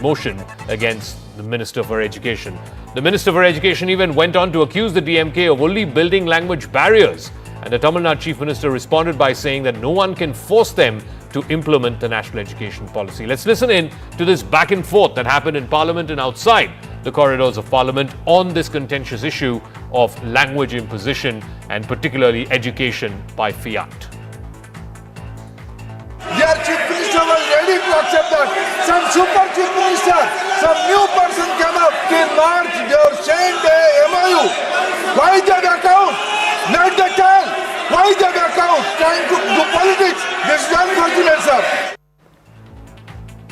motion against the Minister for Education. The Minister for Education even went on to accuse the DMK of only building language barriers, and the Tamil Nadu Chief Minister responded by saying that no one can force them to implement the national education policy. Let's listen in to this back and forth that happened in Parliament and outside the corridors of Parliament on this contentious issue of language imposition and particularly education by fiat. Their Chief Minister was ready to accept that. Some super Chief Minister, some new person came up till March, they were saying the MOU. Why the account? Not the tail. Why the account? Trying to do politics. This is unfortunate, sir.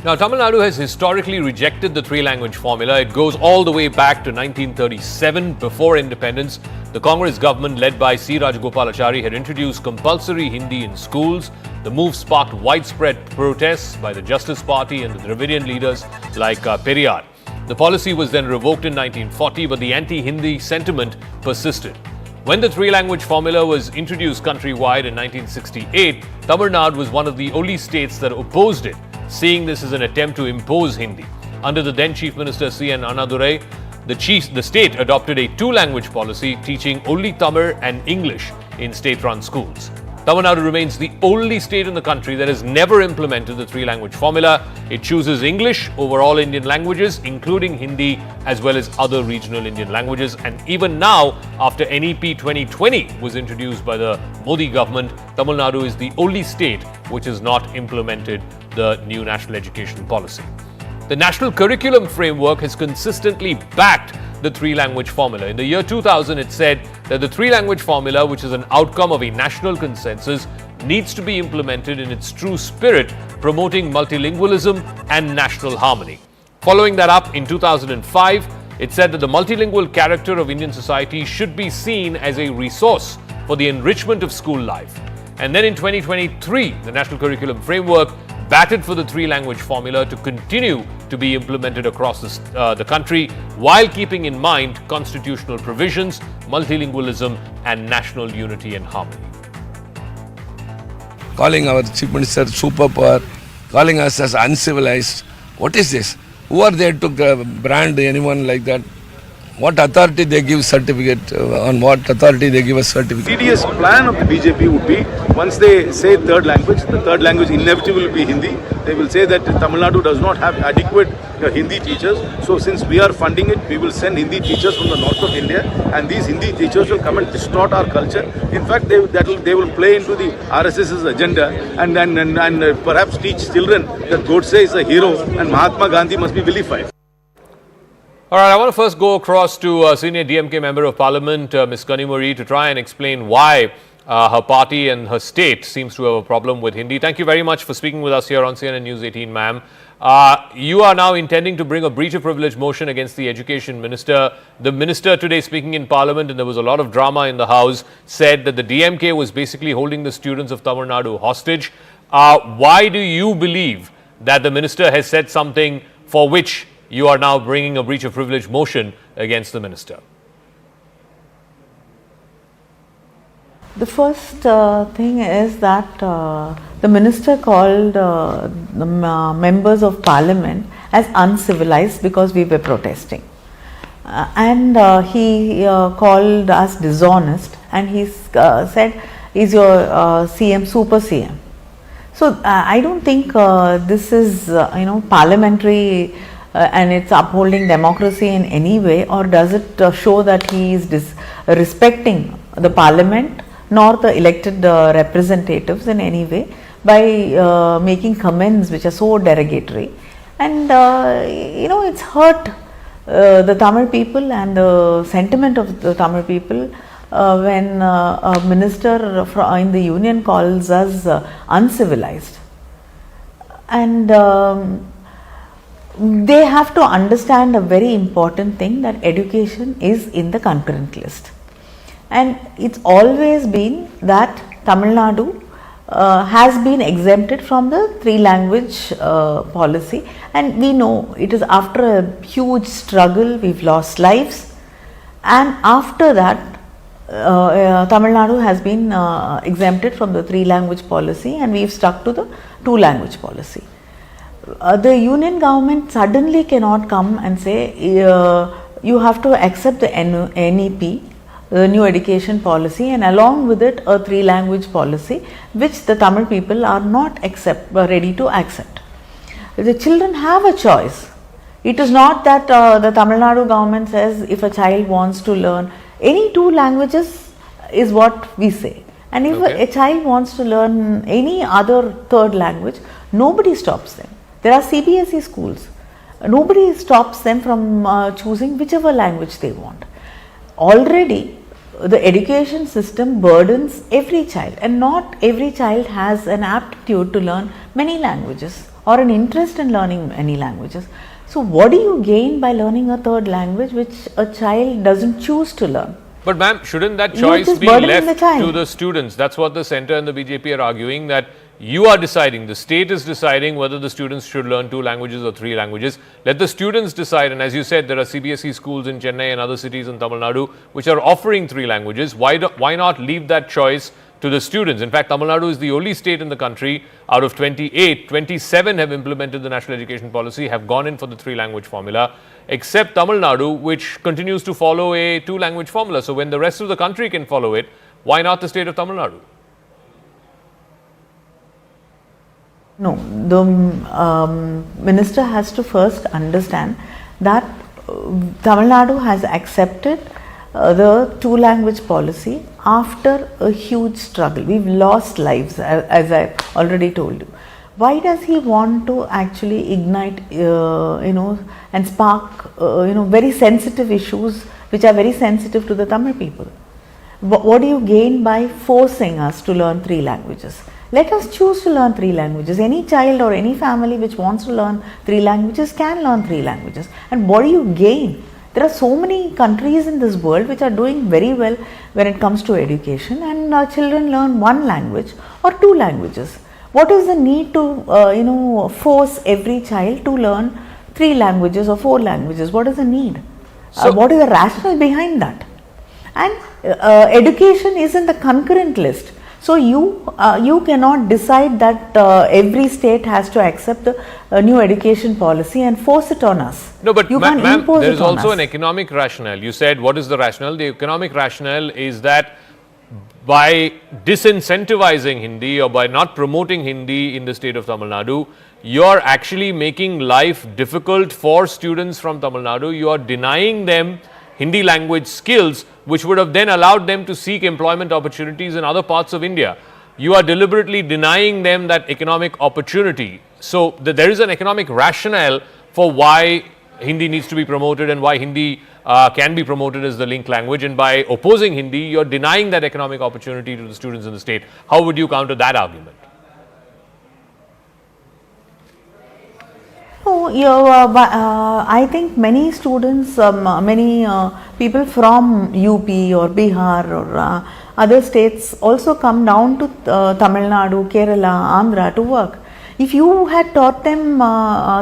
Now, Tamil Nadu has historically rejected the three-language formula. It goes all the way back to 1937, before independence. The Congress government, led by C. Rajagopalachari, had introduced compulsory Hindi in schools. The move sparked widespread protests by the Justice Party and the Dravidian leaders like Periyar. The policy was then revoked in 1940, but the anti-Hindi sentiment persisted. When the three-language formula was introduced countrywide in 1968, Tamil Nadu was one of the only states that opposed it, seeing this as an attempt to impose Hindi. Under the then Chief Minister C.N. Annadurai, the state adopted a two-language policy, teaching only Tamil and English in state-run schools. Tamil Nadu remains the only state in the country that has never implemented the three-language formula. It chooses English over all Indian languages, including Hindi, as well as other regional Indian languages. And even now, after NEP 2020 was introduced by the Modi government, Tamil Nadu is the only state which has not implemented the new national education policy. The National Curriculum Framework has consistently backed the three-language formula. In the year 2000, it said that the three-language formula, which is an outcome of a national consensus, needs to be implemented in its true spirit, promoting multilingualism and national harmony. Following that up, in 2005, it said that the multilingual character of Indian society should be seen as a resource for the enrichment of school life. And then in 2023, the National Curriculum Framework batted for the three-language formula to continue to be implemented across the country while keeping in mind constitutional provisions, multilingualism and national unity and harmony. Calling our Chief Minister superpower, calling us as uncivilized. What is this? Who are there to brand anyone like that? What authority they give certificate, on what authority they give a certificate? TDS plan of the BJP would be, once they say third language, the third language inevitably will be Hindi. They will say that Tamil Nadu does not have adequate Hindi teachers. So since we are funding it, we will send Hindi teachers from the north of India, and these Hindi teachers will come and distort our culture. In fact, they will play into the RSS's agenda and perhaps teach children that Godse is a hero and Mahatma Gandhi must be vilified. All right, I want to first go across to senior DMK member of Parliament, Ms. Kanimuri, to try and explain why her party and her state seems to have a problem with Hindi. Thank you very much for speaking with us here on CNN News 18, ma'am. You are now intending to bring a breach of privilege motion against the Education Minister. The Minister today, speaking in Parliament, and there was a lot of drama in the House, said that the DMK was basically holding the students of Tamil Nadu hostage. Why do you believe that the Minister has said something for which you are now bringing a breach of privilege motion against the Minister? The first thing is that the Minister called the members of Parliament as uncivilized because we were protesting. And he called us dishonest, and he said, is your CM super CM? So I don't think this is parliamentary and it's upholding democracy in any way, or does it show that he is respecting the Parliament nor the elected representatives in any way by making comments which are so derogatory? And it's hurt the Tamil people and the sentiment of the Tamil people when a minister in the union calls us uncivilized. And they have to understand a very important thing, that education is in the concurrent list. And it's always been that Tamil Nadu has been exempted from the three-language policy, and we know it is after a huge struggle. We've lost lives, and after that Tamil Nadu has been exempted from the three-language policy, and we've stuck to the two-language policy. The union government suddenly cannot come and say you have to accept the NEP, the new education policy, and along with it a 3-language policy which the Tamil people are not ready to accept. The children have a choice. It is not that the Tamil Nadu government says if a child wants to learn any 2 languages is what we say, and if a child wants to learn any other 3rd language, nobody stops them. There are CBSE schools. Nobody stops them from choosing whichever language they want. Already, the education system burdens every child, and not every child has an aptitude to learn many languages or an interest in learning many languages. So, what do you gain by learning a 3rd language which a child doesn't choose to learn? But ma'am, shouldn't that You choice just be burden left the child. to the students? That's what the centre and the BJP are arguing, that you are deciding, the state is deciding whether the students should learn 2 languages or 3 languages. Let the students decide, and as you said, there are CBSE schools in Chennai and other cities in Tamil Nadu which are offering 3 languages. Why not leave that choice to the students? In fact, Tamil Nadu is the only state in the country out of 28, 27 have implemented the national education policy, have gone in for the 3-language formula, except Tamil Nadu, which continues to follow a 2-language formula. So when the rest of the country can follow it, why not the state of Tamil Nadu? No, the minister has to first understand that Tamil Nadu has accepted the 2-language policy after a huge struggle. We've lost lives, as I already told you. Why does he want to actually ignite, and spark, very sensitive issues which are very sensitive to the Tamil people? What do you gain by forcing us to learn 3 languages? Let us choose to learn 3 languages. Any child or any family which wants to learn 3 languages can learn 3 languages. And what do you gain? There are so many countries in this world which are doing very well when it comes to education, and children learn 1 language or 2 languages. What is the need to force every child to learn 3 languages or 4 languages? What is the need? What is the rationale behind that? And education is in the concurrent list. So you cannot decide that every state has to accept the new education policy and force it on us. No, but you ma'am, there is also us. an economic rationale. You said, what is the rationale? The economic rationale is that by disincentivizing Hindi or by not promoting Hindi in the state of Tamil Nadu, you are actually making life difficult for students from Tamil Nadu. You are denying them Hindi language skills, which would have then allowed them to seek employment opportunities in other parts of India. You are deliberately denying them that economic opportunity. So there is an economic rationale for why Hindi needs to be promoted and why Hindi can be promoted as the link language. And by opposing Hindi, you are denying that economic opportunity to the students in the state. How would you counter that argument? No, I think many students, many people from UP or Bihar or other states also come down to Tamil Nadu, Kerala, Andhra to work. If you had taught them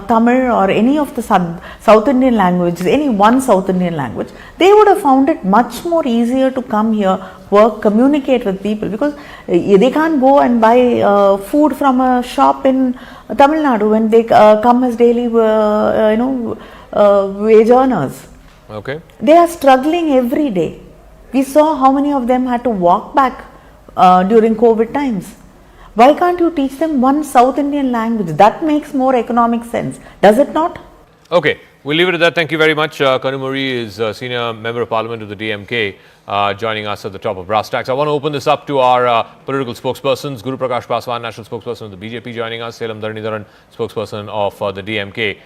Tamil or any of the South Indian languages, any one South Indian language, they would have found it much more easier to come here, work, communicate with people, because they can't go and buy food from a shop in Tamil Nadu when they come as daily wage earners. Okay. They are struggling every day. We saw how many of them had to walk back during COVID times. Why can't you teach them one South Indian language? That makes more economic sense. Does it not? Okay, we'll leave it at that. Thank you very much. Kanumuri is Senior Member of Parliament of the DMK, joining us at the top of Brass Tacks. I want to open this up to our political spokespersons. Guru Prakash Paswan, National Spokesperson of the BJP, joining us. Selam Dharanidharan, Spokesperson of the DMK.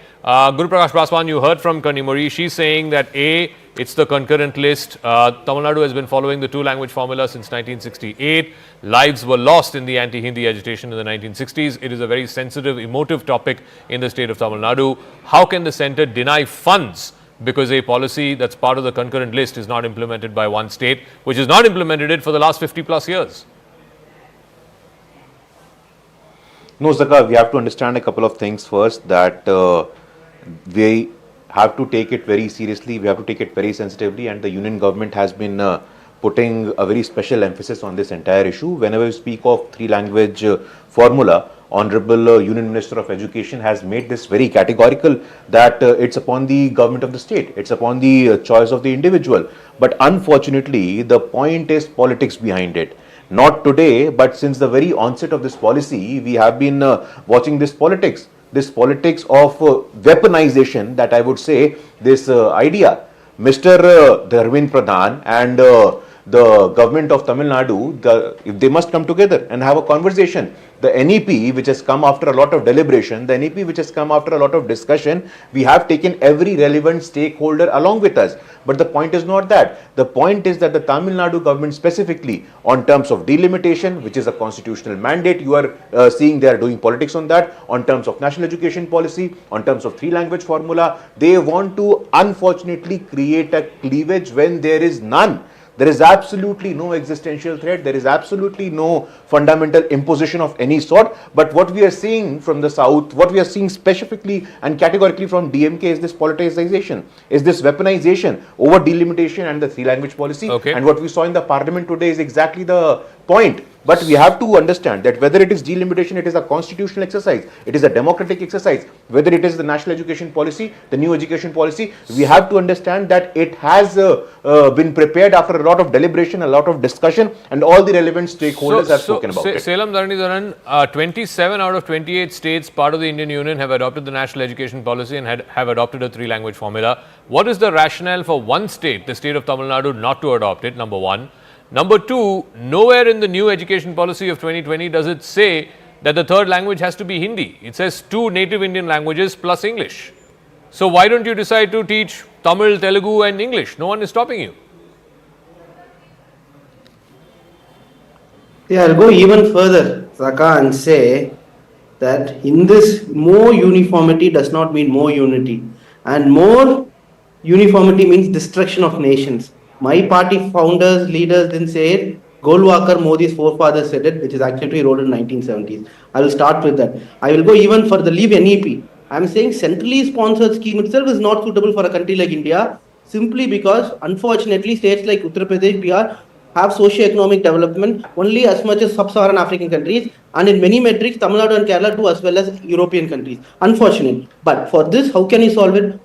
Guru Prakash Paswan, you heard from Kanumuri. She's saying that A, it's the concurrent list. Tamil Nadu has been following the 2-language formula since 1968. Lives were lost in the anti-Hindi agitation in the 1960s. It is a very sensitive, emotive topic in the state of Tamil Nadu. How can the centre deny funds because a policy that's part of the concurrent list is not implemented by one state, which has not implemented it for the last 50 plus years? No, Zaka, we have to understand a couple of things first, that we have to take it very seriously, we have to take it very sensitively, and the union government has been putting a very special emphasis on this entire issue. Whenever we speak of 3-language formula, Honorable Union Minister of Education has made this very categorical that it's upon the government of the state, it's upon the choice of the individual. But unfortunately, the point is politics behind it. Not today, but since the very onset of this policy, we have been watching this politics of weaponization, that I would say, this idea. Mr. Dharmin Pradhan and the government of Tamil Nadu, if they must come together and have a conversation. The NEP, which has come after a lot of deliberation, the NEP which has come after a lot of discussion, we have taken every relevant stakeholder along with us. But the point is not that. The point is that the Tamil Nadu government specifically, on terms of delimitation, which is a constitutional mandate, you are seeing they are doing politics on that, on terms of national education policy, on terms of three-language formula, they want to unfortunately create a cleavage when there is none. There is absolutely no existential threat. There is absolutely no fundamental imposition of any sort. But what we are seeing from the south, what we are seeing specifically and categorically from DMK is this politicization, is this weaponization over delimitation and the three-language policy. Okay. And what we saw in the parliament today is exactly the point. But we have to understand that whether it is delimitation, it is a constitutional exercise, it is a democratic exercise, whether it is the national education policy, the new education policy, we have to understand that it has been prepared after a lot of deliberation, a lot of discussion, and all the relevant stakeholders have spoken about it. Selam Dharanidharan, 27 out of 28 states, part of the Indian Union, have adopted the national education policy and have adopted a three-language formula. What is the rationale for one state, the state of Tamil Nadu, not to adopt it? Number one. Number two, nowhere in the new education policy of 2020 does it say that the third language has to be Hindi. It says 2 native Indian languages plus English. So why don't you decide to teach Tamil, Telugu and English? No one is stopping you. Yeah, I'll go even further, Saka, and say that in this, more uniformity does not mean more unity. And more uniformity means destruction of nations. My party founders, leaders didn't say it. Golwakar, Modi's forefathers said it, which is actually wrote in 1970s. I will start with that. I will go even further, leave NEP. I'm saying centrally sponsored scheme itself is not suitable for a country like India, simply because, unfortunately, states like Uttar Pradesh, Bihar have socio-economic development only as much as sub-Saharan African countries, and in many metrics, Tamil Nadu and Kerala do as well as European countries. Unfortunate. But for this, how can you solve it?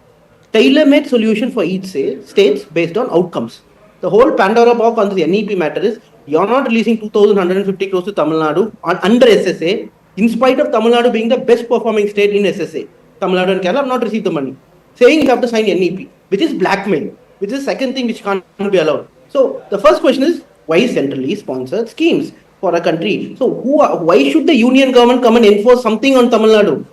Tailor-made solution for each states based on outcomes. The whole Pandora box on the NEP matter is, you're not releasing 2,150 crores to Tamil Nadu under SSA, in spite of Tamil Nadu being the best performing state in SSA. Tamil Nadu and Kerala have not received the money. Saying you have to sign NEP, which is blackmail, which is the second thing which can't be allowed. So the first question is, why centrally sponsored schemes for a country? So why should the union government come and enforce something on Tamil Nadu?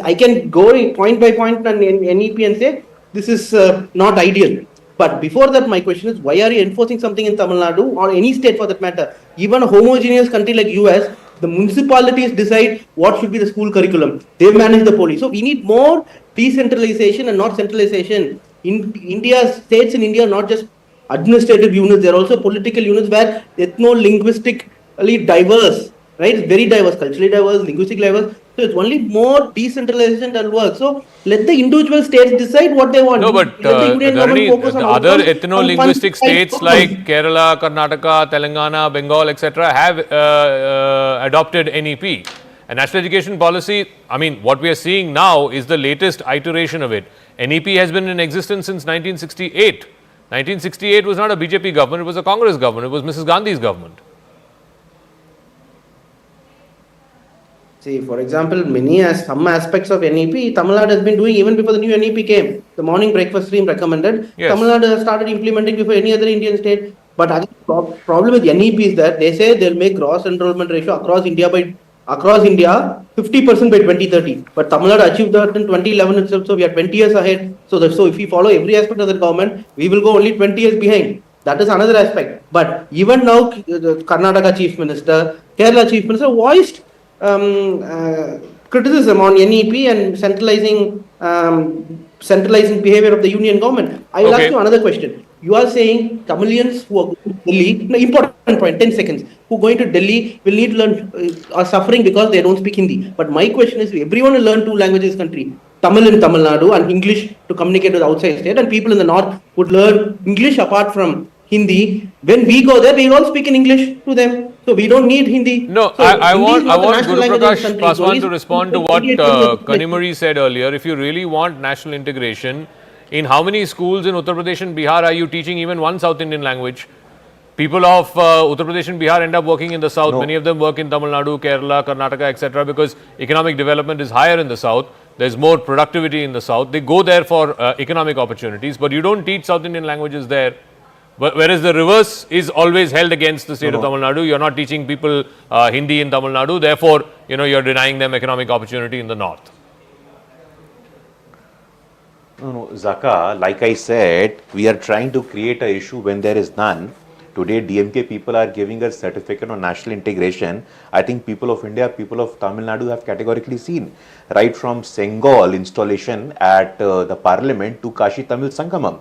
I can go point by point on NEP and say, this is not ideal. But before that, my question is, why are you enforcing something in Tamil Nadu or any state for that matter? Even a homogeneous country like US, the municipalities decide what should be the school curriculum. They manage the police. So we need more decentralization and not centralization. In India, states in India are not just administrative units, they are also political units where ethno-linguistically diverse, right? It's very diverse, culturally diverse, linguistically diverse. So it's only more decentralization that will work. So let the individual states decide what they want. No, but the other ethno-linguistic states like Kerala, Karnataka, Telangana, Bengal, etc. have adopted NEP. And national education policy, I mean, what we are seeing now is the latest iteration of it. NEP has been in existence since 1968. 1968 was not a BJP government, it was a Congress government, it was Mrs. Gandhi's government. See, for example, some aspects of NEP, Tamil Nadu has been doing even before the new NEP came. The morning breakfast stream recommended. Yes. Tamil Nadu has started implementing before any other Indian state. But the problem with NEP is that they say they'll make gross enrollment ratio across India 50% by 2030. But Tamil Nadu achieved that in 2011 itself, so we are 20 years ahead. So if we follow every aspect of the government, we will go only 20 years behind. That is another aspect. But even now, the Karnataka Chief Minister, Kerala Chief Minister voiced criticism on NEP and centralizing behavior of the union government. I will ask you another question. You are saying Tamilians who are going to Delhi, important point, 10 seconds, who are going to Delhi will need to learn, are suffering because they don't speak Hindi. But my question is, everyone will learn 2 languages in this country, Tamil in Tamil Nadu and English to communicate with the outside state, and people in the north would learn English apart from Hindi. When we go there, we will all speak in English to them. So we don't need Hindi. No, So I Hindi is want not the national Guru language in this Prakash country. Paswan Only to respond to what 28% Kanimari said earlier. If you really want national integration, in how many schools in Uttar Pradesh and Bihar are you teaching even one South Indian language? People of Uttar Pradesh and Bihar end up working in the south. No. Many of them work in Tamil Nadu, Kerala, Karnataka, etc. because economic development is higher in the south. There's more productivity in the south. They go there for economic opportunities, but you don't teach South Indian languages there. Whereas the reverse is always held against the state of Tamil Nadu. You're not teaching people Hindi in Tamil Nadu. Therefore, you're denying them economic opportunity in the north. No, Zaka, like I said, we are trying to create an issue when there is none. Today, DMK people are giving us certificate on national integration. I think people of India, people of Tamil Nadu have categorically seen. Right from Sengal installation at the parliament to Kashi Tamil Sangamam.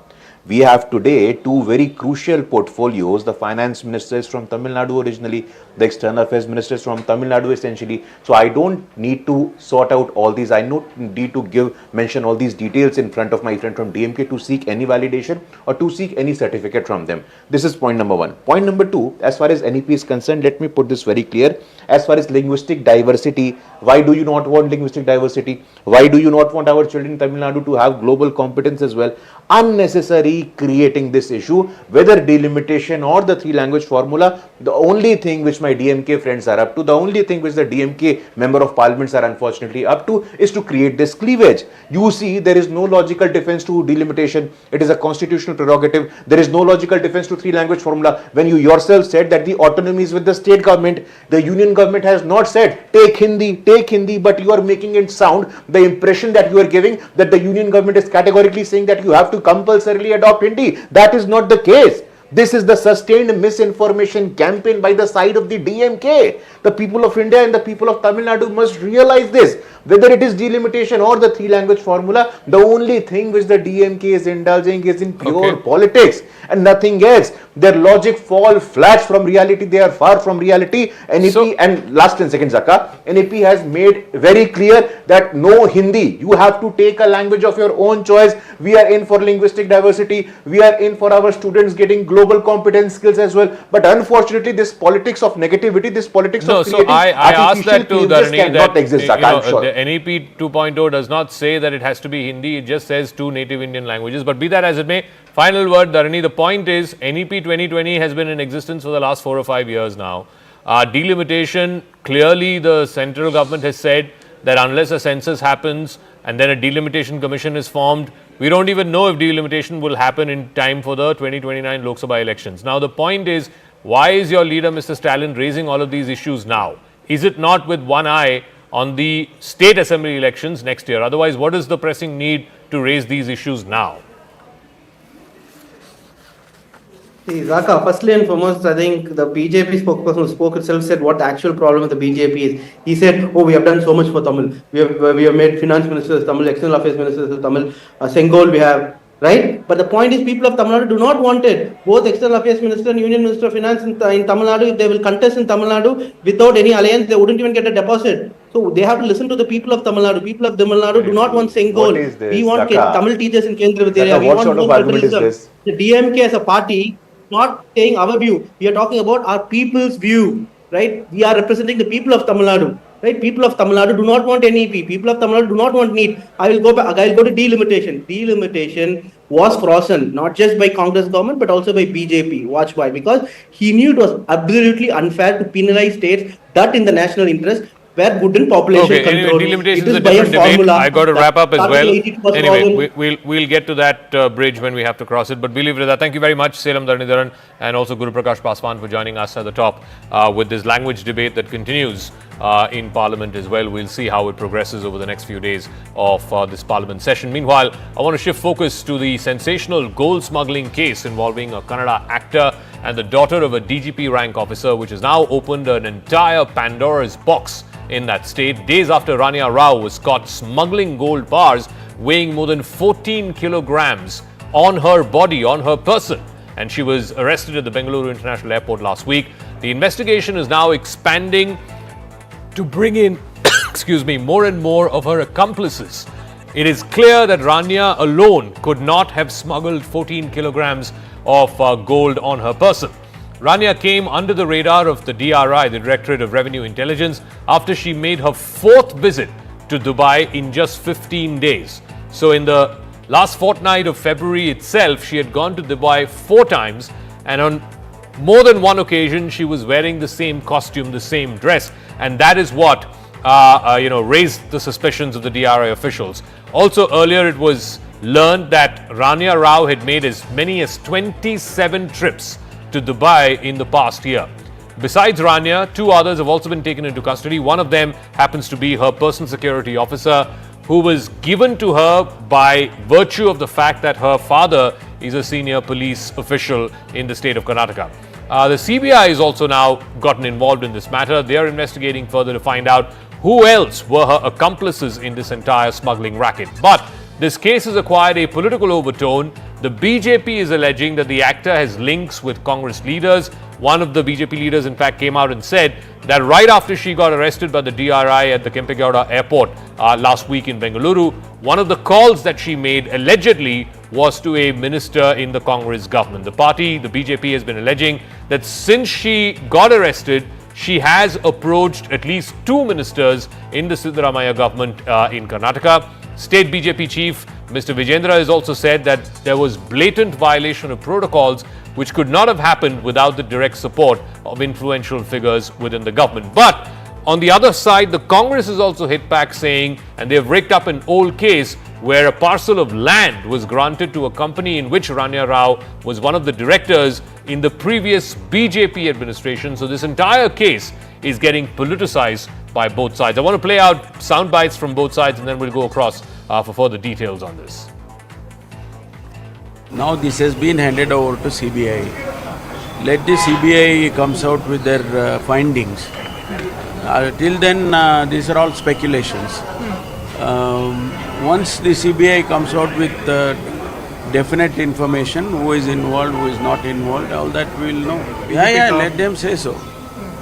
We have today two very crucial portfolios. The finance minister is from Tamil Nadu originally, the external affairs minister is from Tamil Nadu essentially. So I don't need to sort out all these. I don't need to mention all these details in front of my friend from DMK to seek any validation or to seek any certificate from them. This is point number one. Point number two, as far as NEP is concerned, let me put this very clear. As far as linguistic diversity, why do you not want linguistic diversity? Why do you not want our children in Tamil Nadu to have global competence as well? Unnecessary creating this issue, whether delimitation or the three language formula. The only thing which my DMK friends are up to, the only thing which the DMK member of parliaments are unfortunately up to is to create this cleavage. You see, there is no logical defense to delimitation. It is a constitutional prerogative. There is no logical defense to three language formula. When you yourself said that the autonomy is with the state government, the union government has not said take Hindi, but you are making it sound, the impression that you are giving that the union government is categorically saying that you have to compulsorily adopt Hindi. That is not the case. This is the sustained misinformation campaign by the side of the DMK. The people of India and the people of Tamil Nadu must realize this. Whether it is delimitation or the three language formula, the only thing which the DMK is indulging is in pure politics and nothing else. Their logic fall flat from reality. They are far from reality. NEP, and last 10 seconds, Zaka, NEP has made very clear that no Hindi. You have to take a language of your own choice. We are in for linguistic diversity. We are in for our students getting global competence skills as well. But unfortunately, this politics of negativity, this politics of creating I asked that to Dharani cannot exist, Zaka, I'm sure. The NEP 2.0 does not say that it has to be Hindi. It just says two native Indian languages. But be that as it may, final word, Dharani, the point is NEP 2020 has been in existence for the last 4 or 5 years now. Delimitation, clearly the central government has said that unless a census happens and then a delimitation commission is formed, we don't even know if delimitation will happen in time for the 2029 Lok Sabha elections. Now the point is, why is your leader Mr. Stalin raising all of these issues now? Is it not with one eye on the state assembly elections next year? Otherwise, what is the pressing need to raise these issues now? See, Zaka, firstly and foremost, I think the BJP spokesperson who spoke itself said what the actual problem with the BJP is. He said, oh, we have done so much for Tamil. We have made finance ministers Tamil, external affairs ministers Tamil, Sengal we have, right? But the point is, people of Tamil Nadu do not want it. Both external affairs minister and union minister of finance in Tamil Nadu, if they will contest in Tamil Nadu without any alliance, they wouldn't even get a deposit. So they have to listen to the people of Tamil Nadu. People of Tamil Nadu do not want Sengal. We want Tamil teachers in Kendra Vidyalaya. We want more federalism. The DMK as a party, not saying our view. We are talking about our people's view, right? We are representing the people of Tamil Nadu, right? People of Tamil Nadu do not want NEP. People of Tamil Nadu do not want NEET. I will go to delimitation. Delimitation was frozen, not just by Congress government, but also by BJP. Watch why. Because he knew it was absolutely unfair to penalize states that in the national interest where good in population control. Anyway, delimitation is a different debate. I got to wrap up as well. Anyway, we'll get to that bridge when we have to cross it. But believe it, thank you very much, Selam Dharanidharan, and also Guru Prakash Paswan for joining us at the top with this language debate that continues in Parliament as well. We'll see how it progresses over the next few days of this Parliament session. Meanwhile, I want to shift focus to the sensational gold smuggling case involving a Kannada actor and the daughter of a DGP rank officer, which has now opened an entire Pandora's box in that state, days after Rania Rao was caught smuggling gold bars weighing more than 14 kilograms on her body, on her person. And she was arrested at the Bengaluru International Airport last week. The investigation is now expanding to bring in, more and more of her accomplices. It is clear that Rania alone could not have smuggled 14 kilograms of gold on her person. Rania came under the radar of the DRI, the Directorate of Revenue Intelligence, after she made her fourth visit to Dubai in just 15 days. So in the last fortnight of February itself, she had gone to Dubai 4 times, and on more than one occasion, she was wearing the same costume, the same dress, and that is what raised the suspicions of the DRI officials. Also, earlier it was learned that Rania Rao had made as many as 27 trips to Dubai in the past year. Besides Rania, 2 others have also been taken into custody. One of them happens to be her personal security officer, who was given to her by virtue of the fact that her father is a senior police official in the state of Karnataka. The CBI has also now gotten involved in this matter. They are investigating further to find out who else were her accomplices in this entire smuggling racket. But this case has acquired a political overtone. The BJP is alleging that the actor has links with Congress leaders. One of the BJP leaders, in fact, came out and said that right after she got arrested by the DRI at the Kempegowda airport last week in Bengaluru, one of the calls that she made allegedly was to a minister in the Congress government. The party, the BJP, has been alleging that since she got arrested, she has approached at least 2 ministers in the Siddaramaiah government in Karnataka. State BJP chief Mr. Vijendra has also said that there was blatant violation of protocols which could not have happened without the direct support of influential figures within the government. But on the other side, the Congress has also hit back saying, and they have raked up an old case where a parcel of land was granted to a company in which Rania Rao was one of the directors in the previous BJP administration. So this entire case is getting politicized by both sides. I want to play out sound bites from both sides and then we'll go across for further details on this. Now this has been handed over to CBI. Let the CBI comes out with their findings. Till then, these are all speculations. Once the CBI comes out with definite information, who is involved, who is not involved, all that we will know. Yeah, let them say so.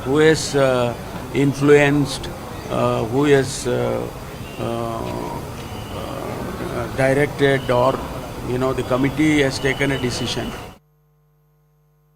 Who has influenced, who has directed, or the committee has taken a decision.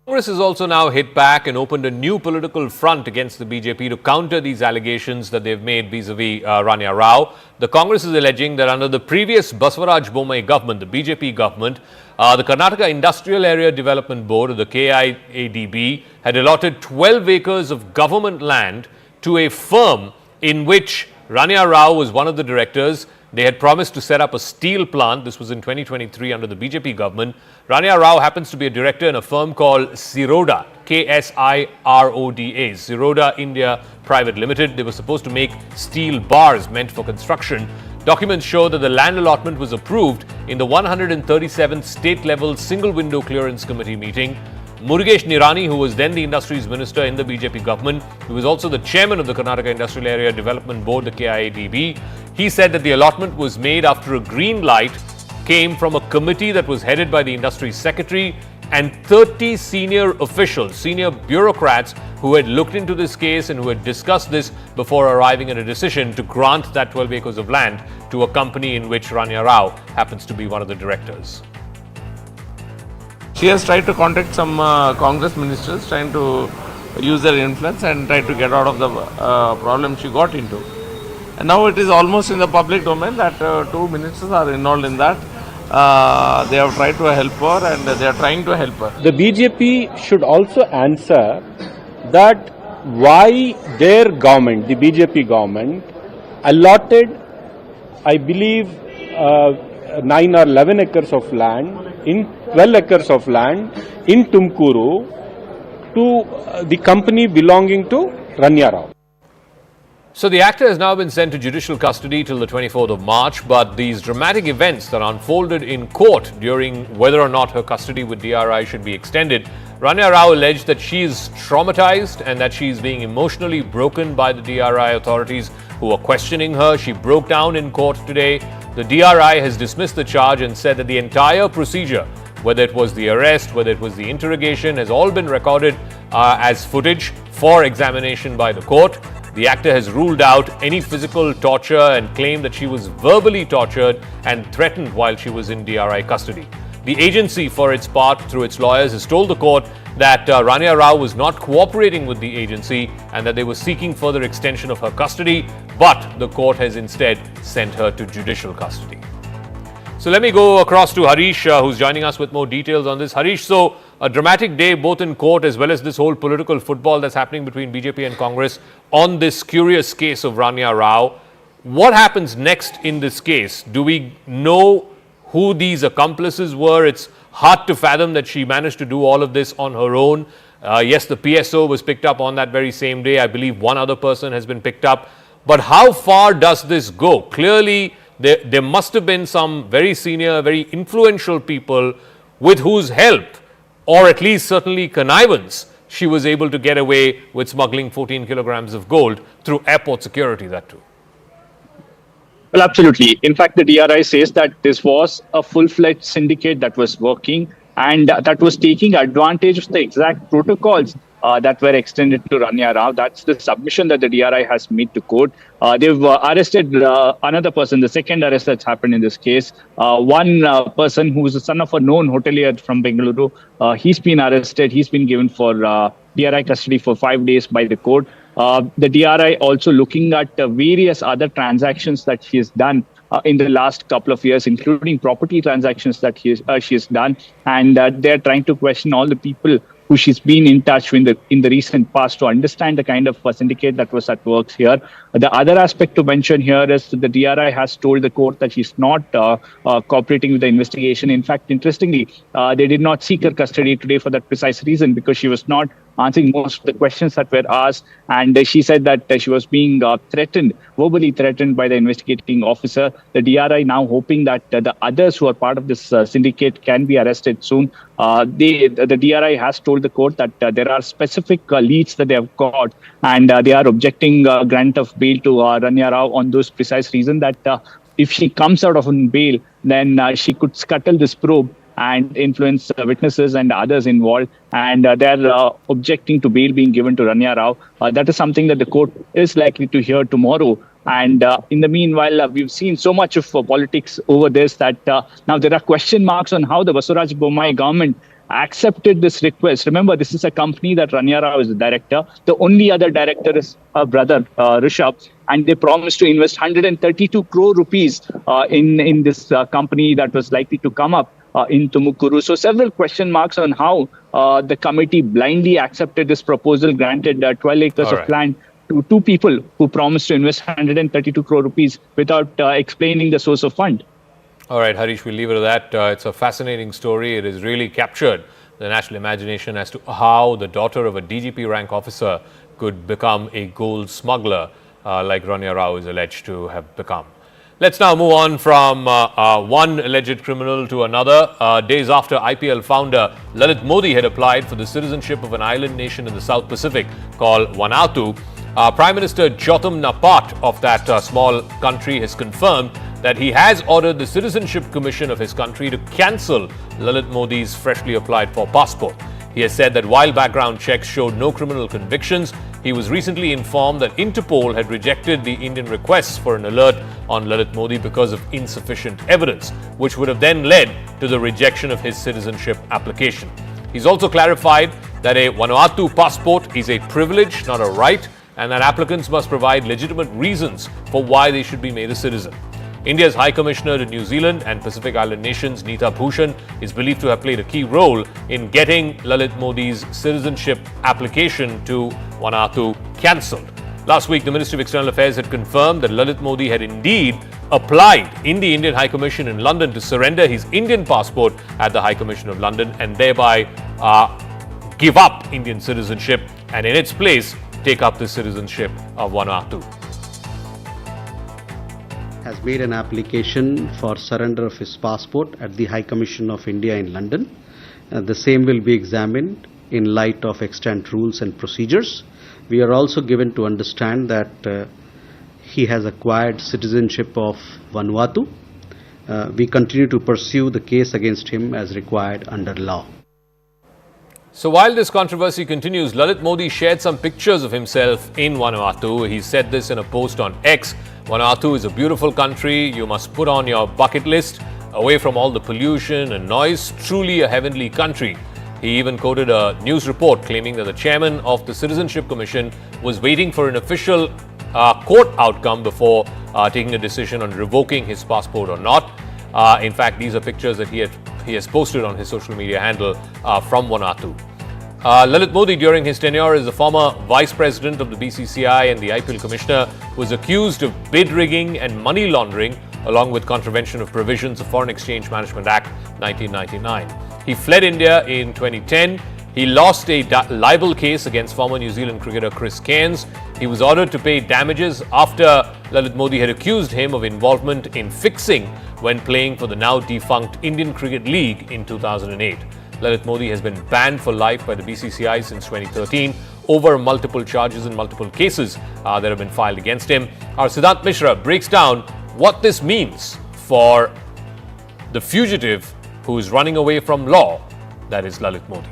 Congress has also now hit back and opened a new political front against the BJP to counter these allegations that they've made vis-a-vis Rania Rao. The Congress is alleging that under the previous Basavaraj Bommai government, the BJP government, the Karnataka Industrial Area Development Board, or the KIADB, had allotted 12 acres of government land to a firm in which Rania Rao was one of the directors. They had promised to set up a steel plant. This was in 2023 under the BJP government. Rania Rao happens to be a director in a firm called Siroda, K-S-I-R-O-D-A, Siroda India Private Limited. They were supposed to make steel bars meant for construction. Documents show that the land allotment was approved in the 137th state-level single-window clearance committee meeting. Murugesh Nirani, who was then the industries minister in the BJP government, who was also the chairman of the Karnataka Industrial Area Development Board, the KIADB, he said that the allotment was made after a green light came from a committee that was headed by the industry secretary and 30 senior officials, senior bureaucrats who had looked into this case and who had discussed this before arriving at a decision to grant that 12 acres of land to a company in which Rania Rao happens to be one of the directors. She has tried to contact some Congress ministers, trying to use their influence and try to get out of the problem she got into. And now it is almost in the public domain that 2 ministers are involved in that. They have tried to help her and they are trying to help her. The BJP should also answer that why their government, the BJP government, allotted, I believe, 9 or 11 acres of land, 12 acres of land in Tumkuru to the company belonging to Rania Rao. So the actor has now been sent to judicial custody till the 24th of March, but these dramatic events that unfolded in court during whether or not her custody with DRI should be extended, Rania Rao alleged that she is traumatized and that she is being emotionally broken by the DRI authorities who are questioning her. She broke down in court today. The DRI has dismissed the charge and said that the entire procedure, whether it was the arrest, whether it was the interrogation, has all been recorded as footage for examination by the court. The actor has ruled out any physical torture and claimed that she was verbally tortured and threatened while she was in DRI custody. The agency, for its part, through its lawyers, has told the court that Rania Rao was not cooperating with the agency and that they were seeking further extension of her custody, but the court has instead sent her to judicial custody. So let me go across to Harish, who's joining us with more details on this. Harish, so a dramatic day both in court as well as this whole political football that's happening between BJP and Congress on this curious case of Rania Rao. What happens next in this case? Do we know who these accomplices were? It's hard to fathom that she managed to do all of this on her own. Yes, the PSO was picked up on that very same day. I believe one other person has been picked up. But how far does this go? Clearly, there must have been some very senior, very influential people with whose help, or at least certainly connivance, she was able to get away with smuggling 14 kilograms of gold through airport security, that too. Well, absolutely. In fact, the DRI says that this was a full-fledged syndicate that was working and that was taking advantage of the exact protocols that were extended to Rania Rao. That's the submission that the DRI has made to court. They've arrested another person, the second arrest that's happened in this case. One person who is the son of a known hotelier from Bengaluru, he's been arrested. He's been given for DRI custody for 5 days by the court. The DRI also looking at various other transactions that she has done in the last couple of years, including property transactions that she has done. And they're trying to question all the people who she's been in touch with in the recent past to understand the kind of syndicate that was at work here. The other aspect to mention here is that the DRI has told the court that she's not cooperating with the investigation. In fact, interestingly, they did not seek her custody today for that precise reason, because she was not answering most of the questions that were asked. And she said that she was being verbally threatened by the investigating officer. The DRI now hoping that the others who are part of this syndicate can be arrested soon. The DRI has told the court that there are specific leads that they have got, and they are objecting grant of bail to Rania Rao on those precise reasons that if she comes out of on bail, then she could scuttle this probe and influence witnesses and others involved. And they're objecting to bail being given to Rania Rao. That is something that the court is likely to hear tomorrow. And in the meanwhile, we've seen so much of politics over this that now there are question marks on how the Basuraj Bommai government accepted this request. Remember, this is a company that Rania Rao is the director. The only other director is her brother, Rishabh. And they promised to invest 132 crore rupees in this company that was likely to come up in Tumukuru. So several question marks on how the committee blindly accepted this proposal, granted 12 acres of land to two people who promised to invest 132 crore rupees without explaining the source of fund. All right, Harish, we'll leave it at that. It's a fascinating story. It has really captured the national imagination as to how the daughter of a DGP rank officer could become a gold smuggler like Rania Rao is alleged to have become. Let's now move on from one alleged criminal to another. Days after IPL founder Lalit Modi had applied for the citizenship of an island nation in the South Pacific called Vanuatu, Prime Minister Jotham Napat of that small country has confirmed that he has ordered the Citizenship Commission of his country to cancel Lalit Modi's freshly applied for passport. He has said that while background checks showed no criminal convictions, he was recently informed that Interpol had rejected the Indian requests for an alert on Lalit Modi because of insufficient evidence, which would have then led to the rejection of his citizenship application. He's also clarified that a Vanuatu passport is a privilege, not a right, and that applicants must provide legitimate reasons for why they should be made a citizen. India's High Commissioner to New Zealand and Pacific Island nations, Neeta Bhushan, is believed to have played a key role in getting Lalit Modi's citizenship application to Vanuatu cancelled. Last week, the Ministry of External Affairs had confirmed that Lalit Modi had indeed applied in the Indian High Commission in London to surrender his Indian passport at the High Commission of London and thereby give up Indian citizenship and in its place take up the citizenship of Vanuatu. Has made an application for surrender of his passport at the High Commission of India in London. The same will be examined in light of extant rules and procedures. We are also given to understand that he has acquired citizenship of Vanuatu. We continue to pursue the case against him as required under law. So while this controversy continues, Lalit Modi shared some pictures of himself in Vanuatu. He said this in a post on X. Vanuatu is a beautiful country you must put on your bucket list. Away from all the pollution and noise, truly a heavenly country. He even quoted a news report claiming that the chairman of the Citizenship Commission was waiting for an official court outcome before taking a decision on revoking his passport or not. In fact, these are pictures that he has posted on his social media handle from Vanuatu. Lalit Modi, during his tenure as the former vice president of the BCCI and the IPL commissioner, was accused of bid rigging and money laundering, along with contravention of provisions of Foreign Exchange Management Act 1999. He fled India in 2010. He lost a libel case against former New Zealand cricketer Chris Cairns. He was ordered to pay damages after Lalit Modi had accused him of involvement in fixing when playing for the now defunct Indian Cricket League in 2008. Lalit Modi has been banned for life by the BCCI since 2013 over multiple charges and multiple cases that have been filed against him. Our Siddhant Mishra breaks down what this means for the fugitive who is running away from law, that is Lalit Modi.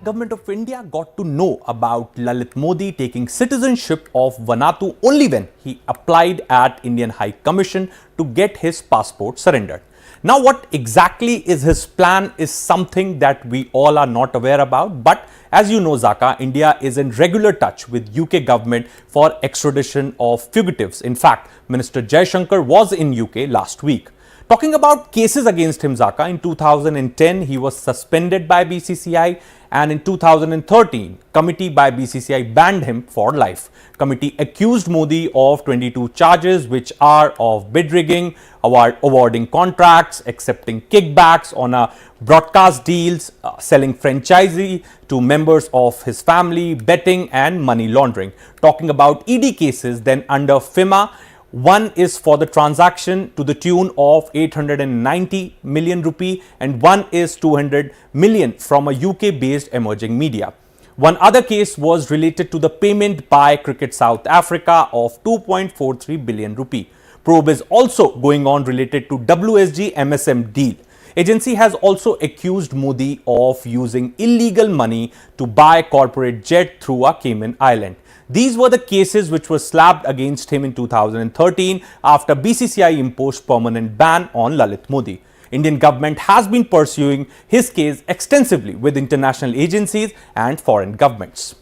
Government of India got to know about Lalit Modi taking citizenship of Vanuatu only when he applied at Indian High Commission to get his passport surrendered. Now, what exactly is his plan is something that we all are not aware about. But as you know, Zaka, India is in regular touch with UK government for extradition of fugitives. In fact, Minister Jaishankar was in UK last week. Talking about cases against him, Zaka, in 2010, he was suspended by BCCI, and in 2013, committee by BCCI banned him for life. Committee accused Modi of 22 charges, which are of bid rigging, awarding contracts, accepting kickbacks on broadcast deals, selling franchisee to members of his family, betting and money laundering. Talking about ED cases, then under FIMA, one is for the transaction to the tune of 890 million rupee and one is 200 million from a UK-based emerging media. One other case was related to the payment by Cricket South Africa of 2.43 billion rupee. Probe is also going on related to WSG MSM deal. Agency has also accused Modi of using illegal money to buy corporate jet through a Cayman Island. These were the cases which were slapped against him in 2013 after BCCI imposed permanent ban on Lalit Modi. Indian government has been pursuing his case extensively with international agencies and foreign governments.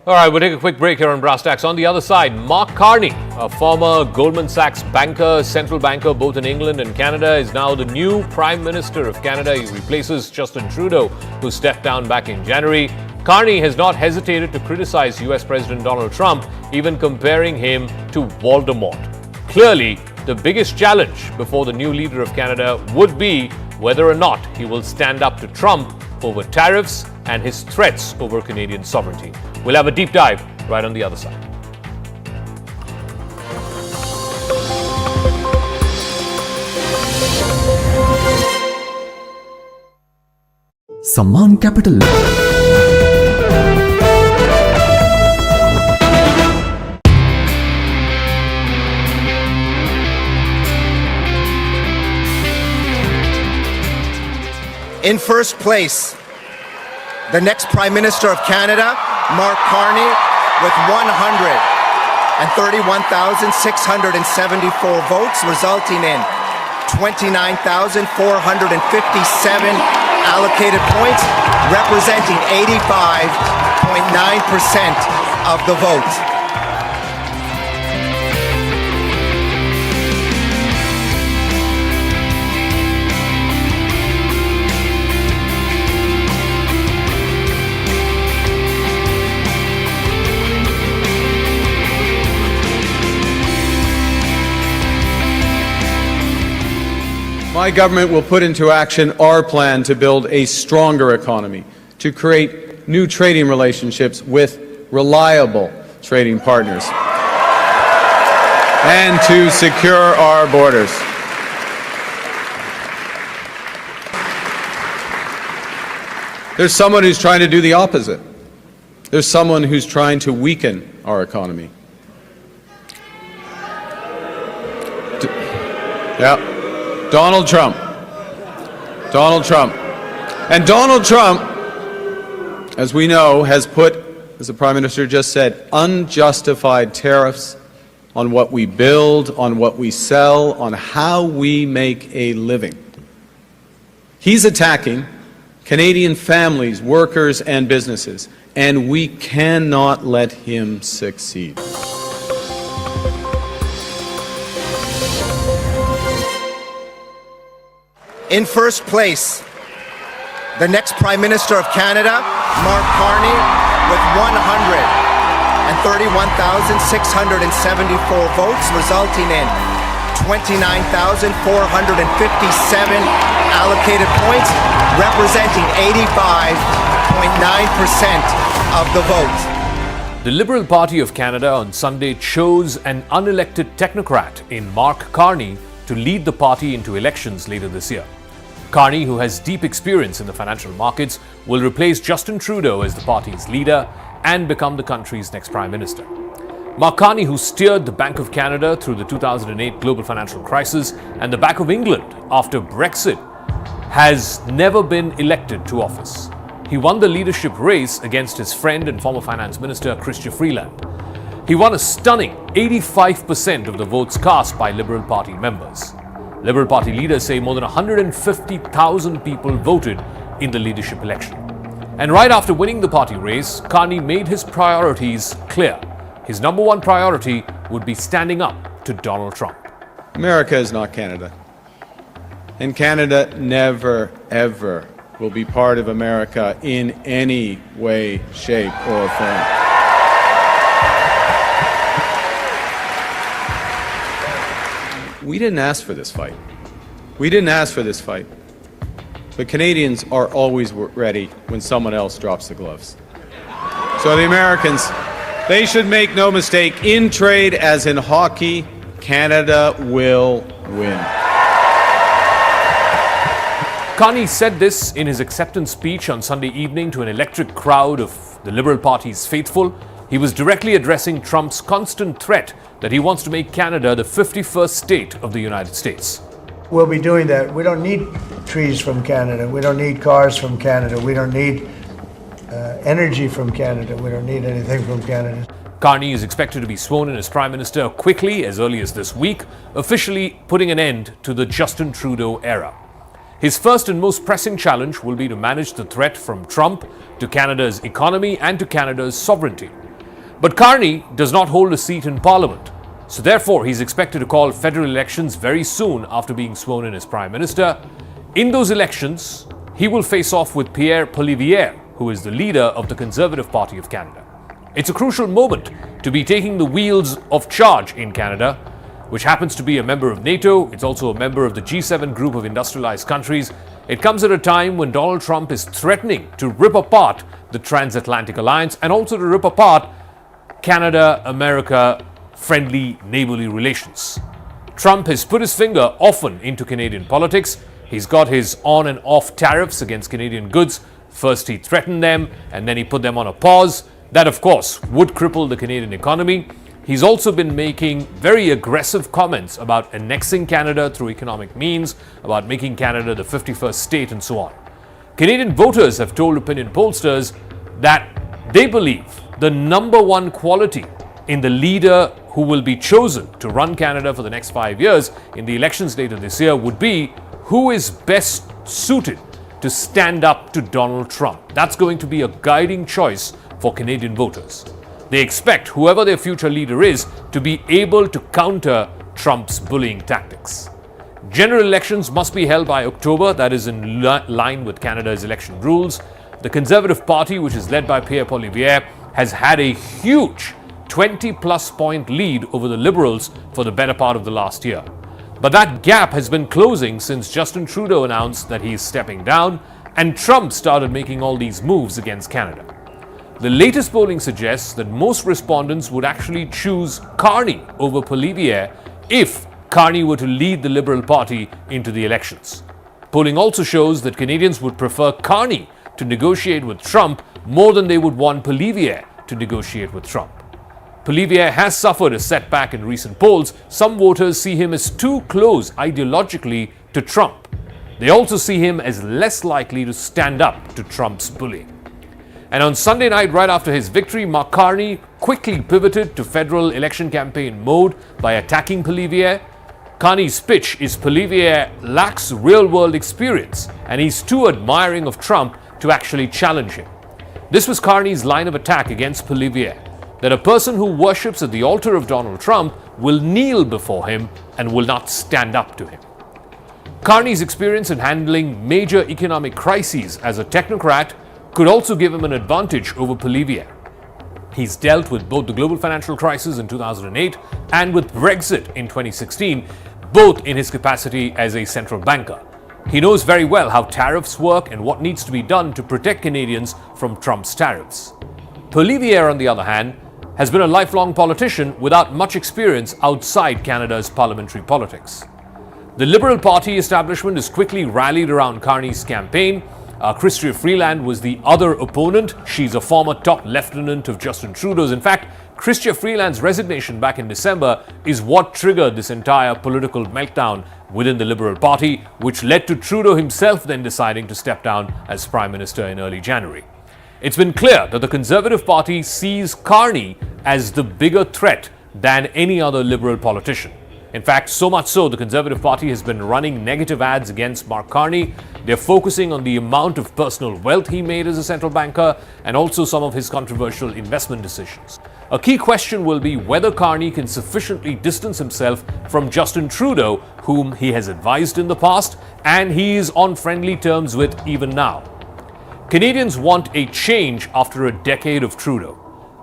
All right, we'll take a quick break here on Brass Tacks. On the other side, Mark Carney, a former Goldman Sachs banker, central banker both in England and Canada, is now the new Prime Minister of Canada. He replaces Justin Trudeau, who stepped down back in January. Carney has not hesitated to criticize US President Donald Trump, even comparing him to Voldemort. Clearly, the biggest challenge before the new leader of Canada would be whether or not he will stand up to Trump over tariffs and his threats over Canadian sovereignty. We'll have a deep dive right on the other side. Samman Capital. In first place, the next Prime Minister of Canada, Mark Carney, with 131,674 votes, resulting in 29,457 allocated points, representing 85.9% of the vote. My government will put into action our plan to build a stronger economy, to create new trading relationships with reliable trading partners, and to secure our borders. There's someone who's trying to do the opposite. There's someone who's trying to weaken our economy. Donald Trump. And Donald Trump, as we know, has put, as the Prime Minister just said, unjustified tariffs on what we build, on what we sell, on how we make a living. He's attacking Canadian families, workers, and businesses, and we cannot let him succeed. In first place, the next Prime Minister of Canada, Mark Carney, with 131,674 votes, resulting in 29,457 allocated points, representing 85.9% of the vote. The Liberal Party of Canada on Sunday chose an unelected technocrat in Mark Carney to lead the party into elections later this year. Carney, who has deep experience in the financial markets, will replace Justin Trudeau as the party's leader and become the country's next Prime Minister. Mark Carney, who steered the Bank of Canada through the 2008 global financial crisis and the Bank of England after Brexit, has never been elected to office. He won the leadership race against his friend and former Finance Minister Chrystia Freeland. He won a stunning 85% of the votes cast by Liberal Party members. Liberal Party leaders say more than 150,000 people voted in the leadership election. And right after winning the party race, Carney made his priorities clear. His number one priority would be standing up to Donald Trump. America is not Canada. And Canada never, ever will be part of America in any way, shape, or form. We didn't ask for this fight. We didn't ask for this fight. But Canadians are always ready when someone else drops the gloves. So the Americans, they should make no mistake, in trade as in hockey, Canada will win. Carney said this in his acceptance speech on Sunday evening to an electric crowd of the Liberal Party's faithful. He was directly addressing Trump's constant threat that he wants to make Canada the 51st state of the United States. We'll be doing that. We don't need trees from Canada. We don't need cars from Canada. We don't need energy from Canada. We don't need anything from Canada. Carney is expected to be sworn in as Prime Minister quickly, as early as this week, officially putting an end to the Justin Trudeau era. His first and most pressing challenge will be to manage the threat from Trump to Canada's economy and to Canada's sovereignty. But Carney does not hold a seat in Parliament, so therefore he's expected to call federal elections very soon after being sworn in as Prime Minister. In those elections, he will face off with Pierre Poilievre, who is the leader of the Conservative Party of Canada. It's a crucial moment to be taking the wheels of charge in Canada, which happens to be a member of NATO. It's also a member of the G7 group of industrialized countries. It comes at a time when Donald Trump is threatening to rip apart the transatlantic alliance and also to rip apart Canada-America friendly neighborly relations. Trump has put his finger often into Canadian politics. He's got his on and off tariffs against Canadian goods. First he threatened them and then he put them on a pause. That, of course, would cripple the Canadian economy. He's also been making very aggressive comments about annexing Canada through economic means, about making Canada the 51st state and so on. Canadian voters have told opinion pollsters that they believe the number one quality in the leader who will be chosen to run Canada for the next 5 years in the elections later this year would be who is best suited to stand up to Donald Trump. That's going to be a guiding choice for Canadian voters. They expect whoever their future leader is to be able to counter Trump's bullying tactics. General elections must be held by October. That is in line with Canada's election rules. The Conservative Party, which is led by Pierre Poilievre, has had a huge 20-plus point lead over the Liberals for the better part of the last year. But that gap has been closing since Justin Trudeau announced that he is stepping down and Trump started making all these moves against Canada. The latest polling suggests that most respondents would actually choose Carney over Poilievre if Carney were to lead the Liberal Party into the elections. Polling also shows that Canadians would prefer Carney to negotiate with Trump more than they would want Poilievre to negotiate with Trump. Poilievre has suffered a setback in recent polls. Some voters see him as too close ideologically to Trump. They also see him as less likely to stand up to Trump's bullying. And on Sunday night, right after his victory, Mark Carney quickly pivoted to federal election campaign mode by attacking Poilievre. Carney's pitch is Poilievre lacks real-world experience and he's too admiring of Trump to actually challenge him. This was Carney's line of attack against Poilievre, that a person who worships at the altar of Donald Trump will kneel before him and will not stand up to him. Carney's experience in handling major economic crises as a technocrat could also give him an advantage over Poilievre. He's dealt with both the global financial crisis in 2008 and with Brexit in 2016, both in his capacity as a central banker. He knows very well how tariffs work and what needs to be done to protect Canadians from Trump's tariffs. Poilievre, on the other hand, has been a lifelong politician without much experience outside Canada's parliamentary politics. The Liberal Party establishment is quickly rallied around Carney's campaign. Chrystia Freeland was the other opponent. She's a former top lieutenant of Justin Trudeau's. In fact, Chrystia Freeland's resignation back in December is what triggered this entire political meltdown within the Liberal Party, which led to Trudeau himself then deciding to step down as Prime Minister in early January. It's been clear that the Conservative Party sees Carney as the bigger threat than any other Liberal politician. In fact, so much so, the Conservative Party has been running negative ads against Mark Carney. They're focusing on the amount of personal wealth he made as a central banker and also some of his controversial investment decisions. A key question will be whether Carney can sufficiently distance himself from Justin Trudeau, whom he has advised in the past and he is on friendly terms with even now. Canadians want a change after a decade of Trudeau.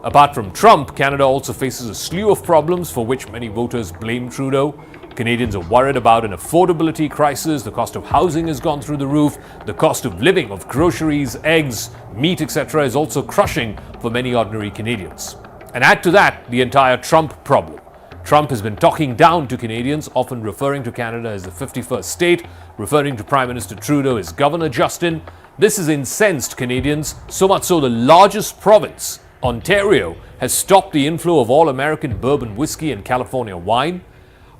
Apart from Trump, Canada also faces a slew of problems for which many voters blame Trudeau. Canadians are worried about an affordability crisis, the cost of housing has gone through the roof, the cost of living of groceries, eggs, meat, etc. is also crushing for many ordinary Canadians. And add to that the entire Trump problem. Trump has been talking down to Canadians, often referring to Canada as the 51st state, referring to Prime Minister Trudeau as Governor Justin. This has incensed Canadians, so much so the largest province, Ontario, has stopped the inflow of all American bourbon whiskey and California wine.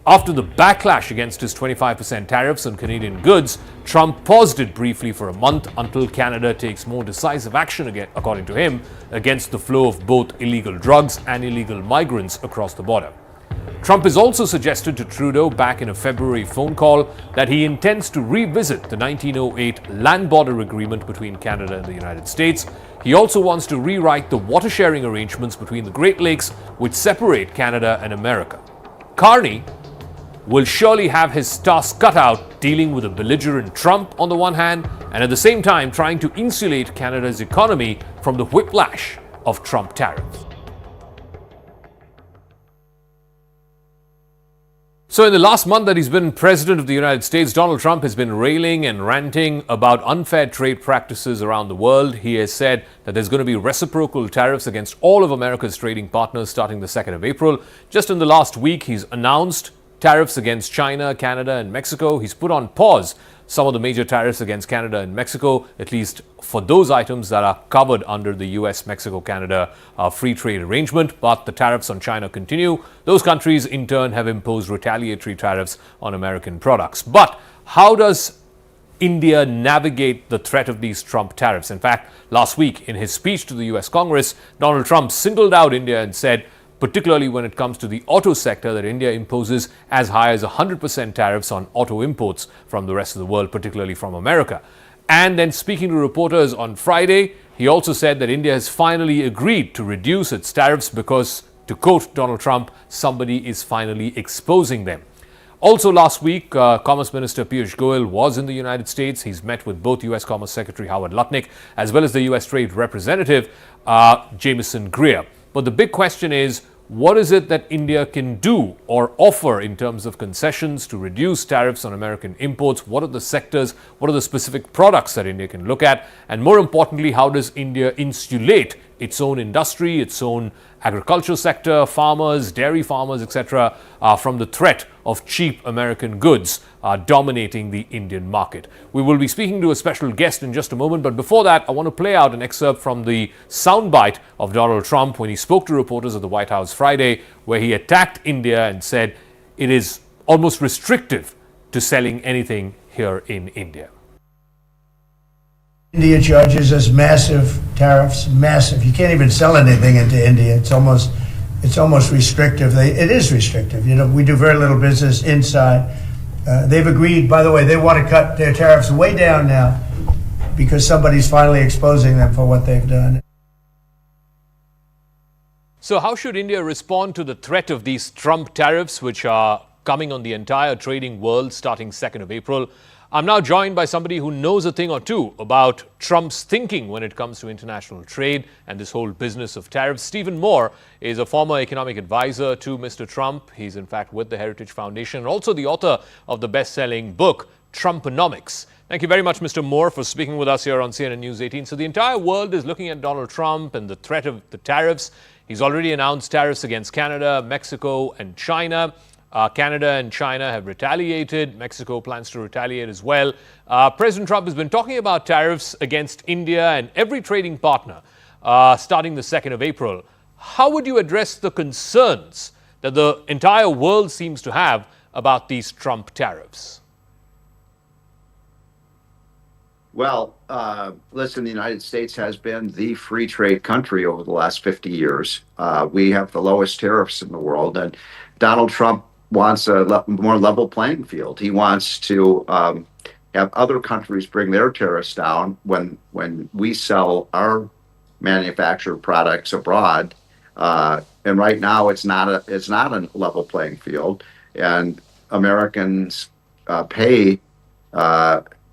After the backlash against his 25% tariffs on Canadian goods, Trump paused it briefly for a month until Canada takes more decisive action, according to him, against the flow of both illegal drugs and illegal migrants across the border. Trump has also suggested to Trudeau back in a February phone call that he intends to revisit the 1908 land border agreement between Canada and the United States. He also wants to rewrite the water sharing arrangements between the Great Lakes, which separate Canada and America. Carney will surely have his task cut out dealing with a belligerent Trump on the one hand, and at the same time trying to insulate Canada's economy from the whiplash of Trump tariffs. So in the last month that he's been President of the United States, Donald Trump has been railing and ranting about unfair trade practices around the world. He has said that there's going to be reciprocal tariffs against all of America's trading partners starting the 2nd of April. Just in the last week, he's announced tariffs against China, Canada, and Mexico. He's put on pause some of the major tariffs against Canada and Mexico, at least for those items that are covered under the US-Mexico-Canada free trade arrangement. But the tariffs on China continue. Those countries, in turn, have imposed retaliatory tariffs on American products. But how does India navigate the threat of these Trump tariffs? In fact, last week, in his speech to the US Congress, Donald Trump singled out India and said, particularly when it comes to the auto sector, that India imposes as high as 100% tariffs on auto imports from the rest of the world, particularly from America. And then speaking to reporters on Friday, he also said that India has finally agreed to reduce its tariffs because, to quote Donald Trump, somebody is finally exposing them. Also last week, Commerce Minister Piyush Goyal was in the United States. He's met with both U.S. Commerce Secretary Howard Lutnick as well as the U.S. Trade Representative Jamieson Greer. But the big question is, what is it that India can do or offer in terms of concessions to reduce tariffs on American imports? What are the sectors? What are the specific products that India can look at? And more importantly, how does India insulate its own industry, its own agricultural sector, farmers, dairy farmers, etc., from the threat of cheap American goods dominating the Indian market? We will be speaking to a special guest in just a moment, but before that, I want to play out an excerpt from the soundbite of Donald Trump when he spoke to reporters at the White House Friday, where he attacked India and said it is almost restrictive to selling anything here in India. India charges us massive tariffs, massive. You can't even sell anything into India. It's almost it's almost restrictive. It is restrictive. You know, we do very little business inside. They've agreed, by the way, they want to cut their tariffs way down now because somebody's finally exposing them for what they've done. So how should India respond to the threat of these Trump tariffs, which are coming on the entire trading world starting 2nd of April? I'm now joined by somebody who knows a thing or two about Trump's thinking when it comes to international trade and this whole business of tariffs. Stephen Moore is a former economic advisor to Mr. Trump. He's in fact with the Heritage Foundation and also the author of the best-selling book, Trumponomics. Thank you very much, Mr. Moore, for speaking with us here on CNN News 18. So the entire world is looking at Donald Trump and the threat of the tariffs. He's already announced tariffs against Canada, Mexico, and China. Canada and China have retaliated. Mexico plans to retaliate as well. President Trump has been talking about tariffs against India and every trading partner starting the 2nd of April. How would you address the concerns that the entire world seems to have about these Trump tariffs? Well, listen, the United States has been the free trade country over the last 50 years. We have the lowest tariffs in the world, and Donald Trump wants a more level playing field. He wants to have other countries bring their tariffs down when we sell our manufactured products abroad. And right now, it's not a level playing field, and Americans pay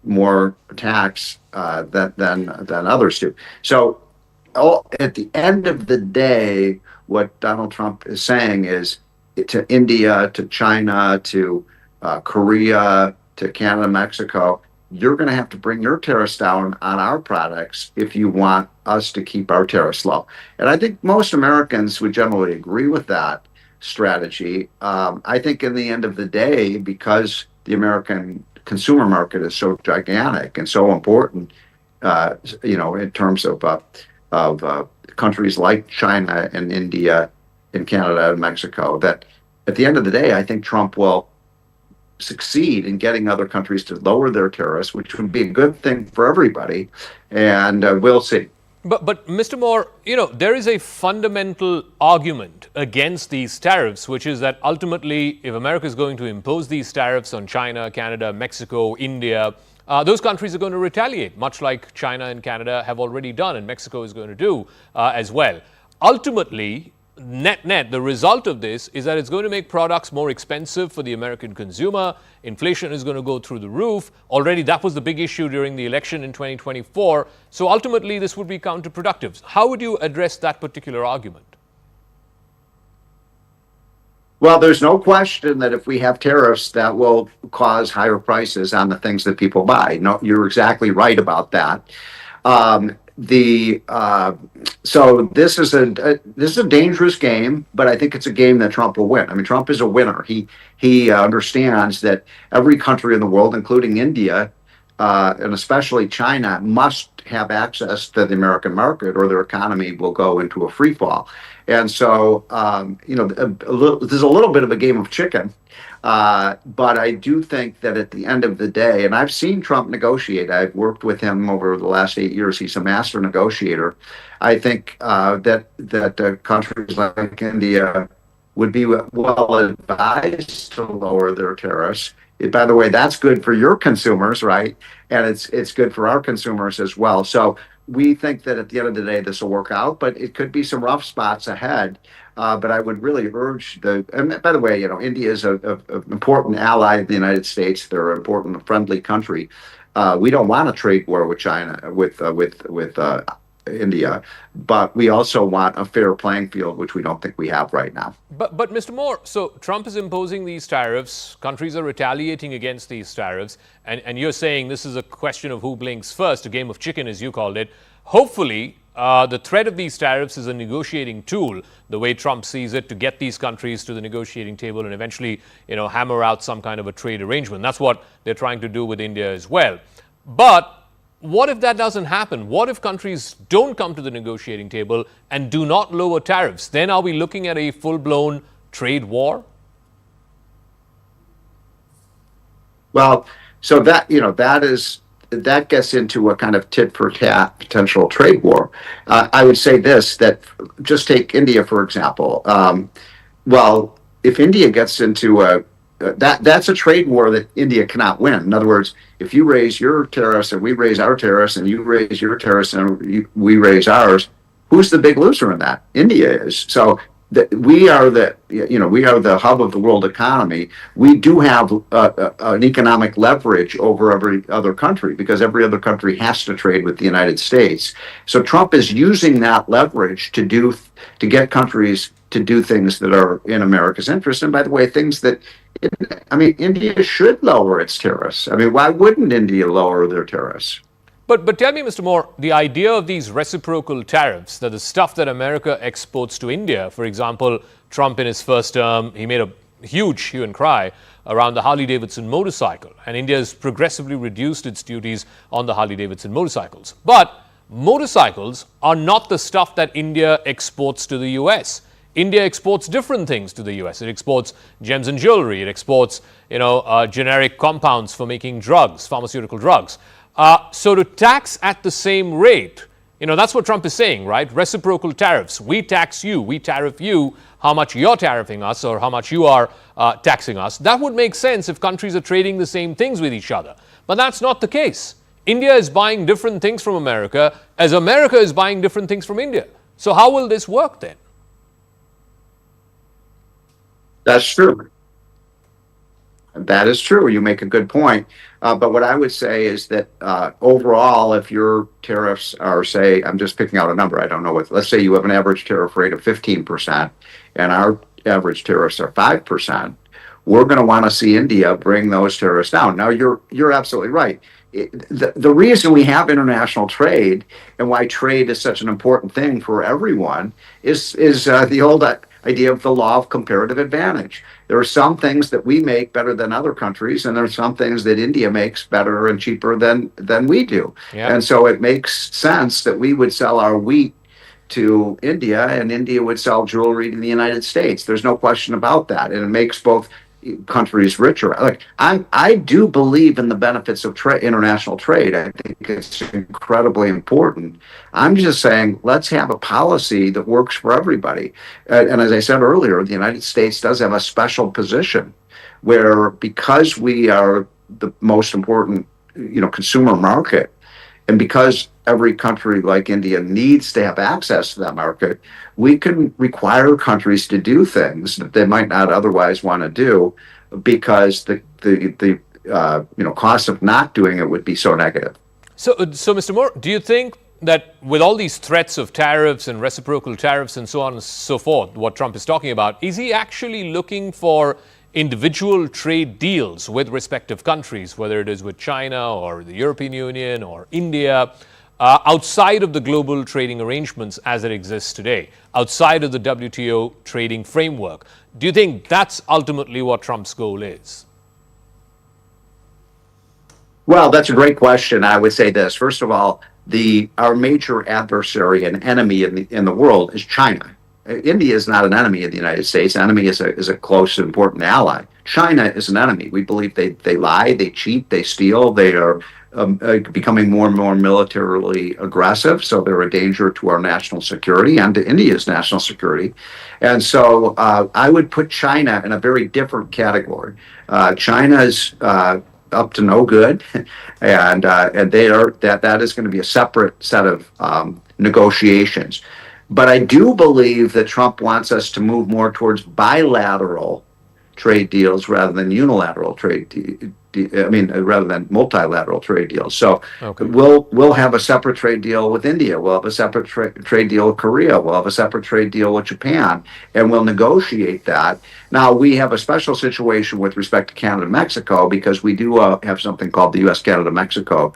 more tax than others do. So, at the end of the day, what Donald Trump is saying is to India, to China, to Korea, to Canada, Mexico, you're going to have to bring your tariffs down on our products if you want us to keep our tariffs low. And I think most Americans would generally agree with that strategy. I think in the end of the day, because the American consumer market is so gigantic and so important, in terms of countries like China and India and Canada and Mexico, that at the end of the day, I think Trump will succeed in getting other countries to lower their tariffs, which would be a good thing for everybody. And we'll see. But Mr. Moore, there is a fundamental argument against these tariffs, which is that ultimately, if America is going to impose these tariffs on China, Canada, Mexico, India, those countries are going to retaliate, much like China and Canada have already done, and Mexico is going to do as well. Ultimately, net, the result of this is that it's going to make products more expensive for the American consumer. Inflation is going to go through the roof. Already that was the big issue during the election in 2024. So ultimately, this would be counterproductive. How would you address that particular argument? Well, there's no question that if we have tariffs, that will cause higher prices on the things that people buy. No, you're exactly right about that. So this is a dangerous game, but I think it's a game that Trump will win. I mean, Trump is a winner. He understands that every country in the world, including India, and especially China, must have access to the American market, or their economy will go into a free fall. And so, there's a little bit of a game of chicken. But I do think that at the end of the day, and I've seen Trump negotiate, I've worked with him over the last 8 years. He's a master negotiator. I think that countries like India would be well advised to lower their tariffs. By the way, that's good for your consumers, right? And it's good for our consumers as well. So we think that at the end of the day, this will work out, but it could be some rough spots ahead. But I would really urge and by the way, India is an important ally of the United States. They're an important, friendly country. We don't want a trade war with China, with India, but we also want a fair playing field, which we don't think we have right now. But Mr. Moore, so Trump is imposing these tariffs, countries are retaliating against these tariffs, and you're saying this is a question of who blinks first, a game of chicken as you called it. Hopefully, the threat of these tariffs is a negotiating tool, the way Trump sees it, to get these countries to the negotiating table and eventually, hammer out some kind of a trade arrangement. That's what they're trying to do with India as well. But what if that doesn't happen? What if countries don't come to the negotiating table and do not lower tariffs? Then are we looking at a full-blown trade war? Well, so that is that gets into a kind of tit for tat potential trade war. I would say this, that just take India, for example. Well, if India gets into that's a trade war that India cannot win. In other words, if you raise your tariffs and we raise our tariffs and you raise your tariffs and we raise ours, who's the big loser in that? India is. So we are the hub of the world economy. We do have an economic leverage over every other country because every other country has to trade with the United States. So Trump is using that leverage to get countries to do things that are in America's interest. And by the way, things that, India should lower its tariffs. Why wouldn't India lower their tariffs? But tell me, Mr. Moore, the idea of these reciprocal tariffs, that the stuff that America exports to India, for example, Trump in his first term, he made a huge hue and cry around the Harley-Davidson motorcycle, and India has progressively reduced its duties on the Harley-Davidson motorcycles. But motorcycles are not the stuff that India exports to the US. India exports different things to the US. It exports gems and jewelry. It exports, generic compounds for making drugs, pharmaceutical drugs. So to tax at the same rate, that's what Trump is saying, right? Reciprocal tariffs. We tax you, we tariff you, how much you're tariffing us or how much you are taxing us. That would make sense if countries are trading the same things with each other. But that's not the case. India is buying different things from America as America is buying different things from India. So how will this work then? That's true. That is true. You make a good point. But what I would say is that overall, if your tariffs are, say, I'm just picking out a number, I don't know what, let's say you have an average tariff rate of 15% and our average tariffs are 5%, we're going to want to see India bring those tariffs down. Now, you're absolutely right. The reason we have international trade and why trade is such an important thing for everyone is the old idea of the law of comparative advantage. There are some things that we make better than other countries, and there are some things that India makes better and cheaper than we do. Yeah. And so it makes sense that we would sell our wheat to India and India would sell jewelry to the United States. There's no question about that. And it makes both countries richer. I do believe in the benefits of international trade. I think it's incredibly important. I'm just saying, let's have a policy that works for everybody. And as I said earlier, the United States does have a special position where, because we are the most important, consumer market, and because every country like India needs to have access to that market, we can require countries to do things that they might not otherwise want to do because the cost of not doing it would be so negative. So, Mr. Moore, do you think that with all these threats of tariffs and reciprocal tariffs and so on and so forth, what Trump is talking about, is he actually looking for individual trade deals with respective countries, whether it is with China or the European Union or India, outside of the global trading arrangements as it exists today, outside of the WTO trading framework? Do you think that's ultimately what Trump's goal is? Well, that's a great question. I would say this. First of all, our major adversary and enemy in the world is China. India is not an enemy of the United States. An enemy is a close, important ally. China is an enemy. We believe they lie, they cheat, they steal. They are becoming more and more militarily aggressive. So they're a danger to our national security and to India's national security. And so I would put China in a very different category. China's up to no good, and they are that is going to be a separate set of negotiations. But I do believe that Trump wants us to move more towards bilateral trade deals rather than unilateral trade. Rather than multilateral trade deals. So we'll have a separate trade deal with India. We'll have a separate trade deal with Korea. We'll have a separate trade deal with Japan, and we'll negotiate that. Now, we have a special situation with respect to Canada and Mexico because we do have something called the U.S.-Canada-Mexico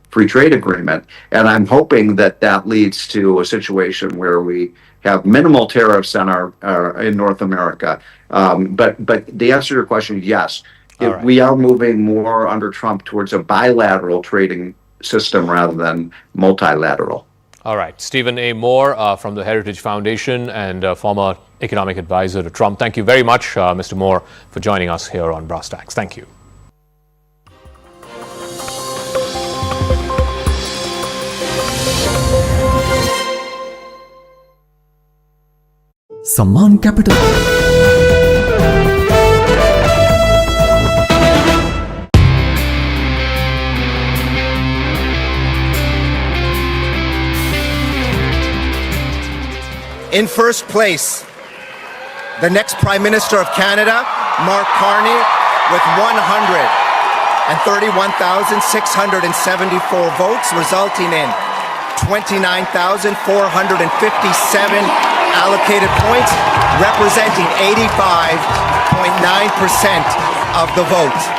Free Trade Agreement, and I'm hoping that leads to a situation where we have minimal tariffs on in North America. But the answer to your question is yes. Right. We are moving more under Trump towards a bilateral trading system rather than multilateral. All right. Stephen A. Moore from the Heritage Foundation and former economic advisor to Trump. Thank you very much, Mr. Moore, for joining us here on Brass Tacks. Thank you. Samman capital. In first place, the next Prime Minister of Canada, Mark Carney, with 131,674 votes, resulting in 29,457 allocated points, representing 85.9% of the vote.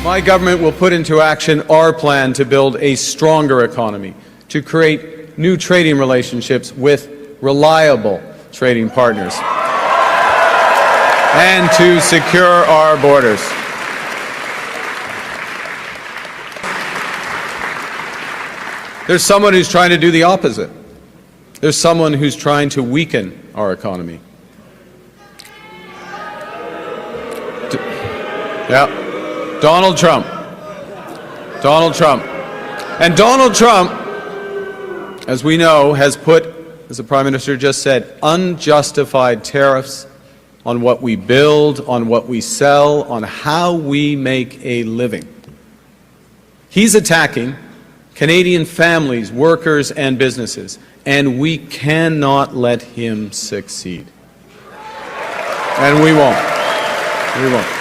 My government will put into action our plan to build a stronger economy, to create new trading relationships with reliable trading partners, and to secure our borders. There's someone who's trying to do the opposite. There's someone who's trying to weaken our economy. Donald Trump. Donald Trump. And Donald Trump, as we know, has put, as the Prime Minister just said, unjustified tariffs on what we build, on what we sell, on how we make a living. He's attacking Canadian families, workers, and businesses, and we cannot let him succeed. And we won't. We won't.